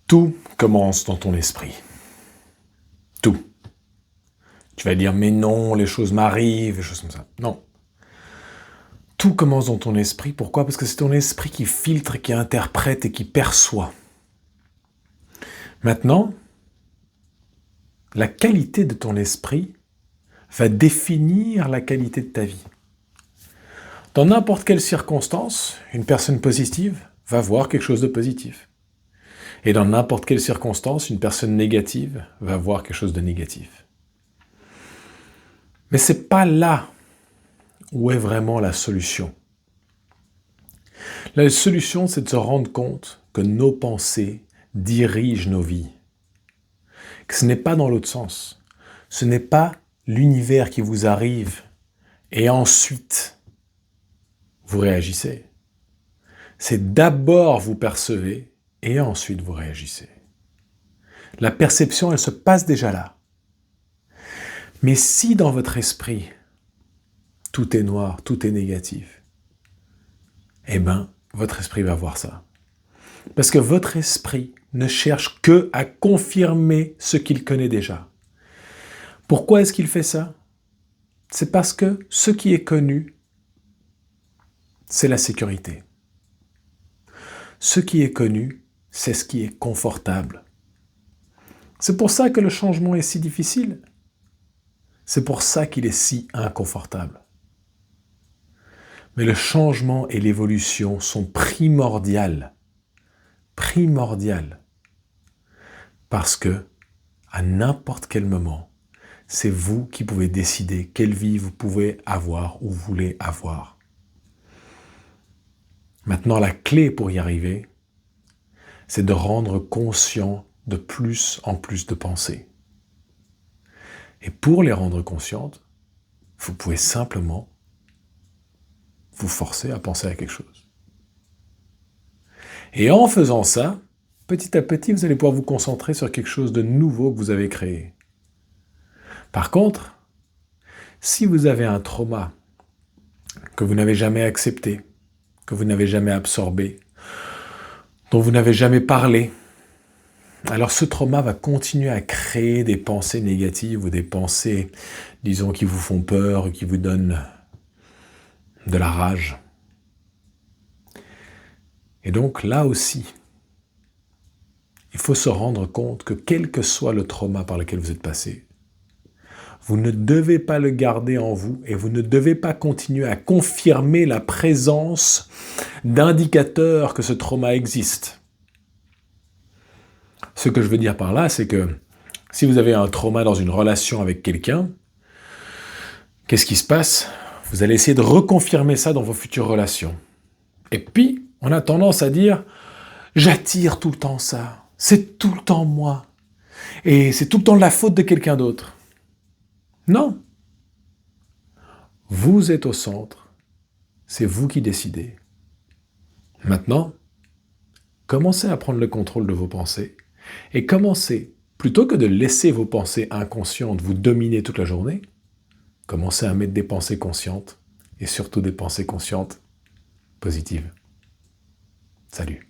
Tout commence dans ton esprit. Tout. Tu vas dire, mais non, les choses m'arrivent, des choses comme ça. Non. Tout commence dans ton esprit. Pourquoi? Parce que c'est ton esprit qui filtre, qui interprète et qui perçoit. Maintenant, la qualité de ton esprit va définir la qualité de ta vie. Dans n'importe quelle circonstance, une personne positive va voir quelque chose de positif. Et dans n'importe quelle circonstance, une personne négative va voir quelque chose de négatif. Mais c'est pas là où est vraiment la solution. La solution, c'est de se rendre compte que nos pensées dirigent nos vies. Que ce n'est pas dans l'autre sens. Ce n'est pas l'univers qui vous arrive et ensuite vous réagissez. C'est d'abord vous percevez et ensuite vous réagissez. La perception, elle se passe déjà là. Mais si dans votre esprit, tout est noir, tout est négatif, eh bien, votre esprit va voir ça. Parce que votre esprit ne cherche que à confirmer ce qu'il connaît déjà. Pourquoi est-ce qu'il fait ça? C'est parce que ce qui est connu, c'est la sécurité. Ce qui est connu, c'est ce qui est confortable. C'est pour ça que le changement est si difficile. C'est pour ça qu'il est si inconfortable. Mais le changement et l'évolution sont primordiales. Primordiales. Parce que, à n'importe quel moment, c'est vous qui pouvez décider quelle vie vous pouvez avoir ou voulez avoir. Maintenant, la clé pour y arriver, c'est de rendre conscient de plus en plus de pensées. Et pour les rendre conscientes, vous pouvez simplement vous forcer à penser à quelque chose. Et en faisant ça, petit à petit, vous allez pouvoir vous concentrer sur quelque chose de nouveau que vous avez créé. Par contre, si vous avez un trauma que vous n'avez jamais accepté, que vous n'avez jamais absorbé, dont vous n'avez jamais parlé, alors ce trauma va continuer à créer des pensées négatives ou des pensées, disons, qui vous font peur, qui vous donnent de la rage. Et donc là aussi, il faut se rendre compte que quel que soit le trauma par lequel vous êtes passé, vous ne devez pas le garder en vous et vous ne devez pas continuer à confirmer la présence d'indicateurs que ce trauma existe. Ce que je veux dire par là, c'est que si vous avez un trauma dans une relation avec quelqu'un, qu'est-ce qui se passe? Vous allez essayer de reconfirmer ça dans vos futures relations. Et puis, on a tendance à dire « j'attire tout le temps ça, c'est tout le temps moi, et c'est tout le temps la faute de quelqu'un d'autre ». Non. Vous êtes au centre, c'est vous qui décidez. Maintenant, commencez à prendre le contrôle de vos pensées et commencez, plutôt que de laisser vos pensées inconscientes vous dominer toute la journée, commencez à mettre des pensées conscientes et surtout des pensées conscientes positives. Salut.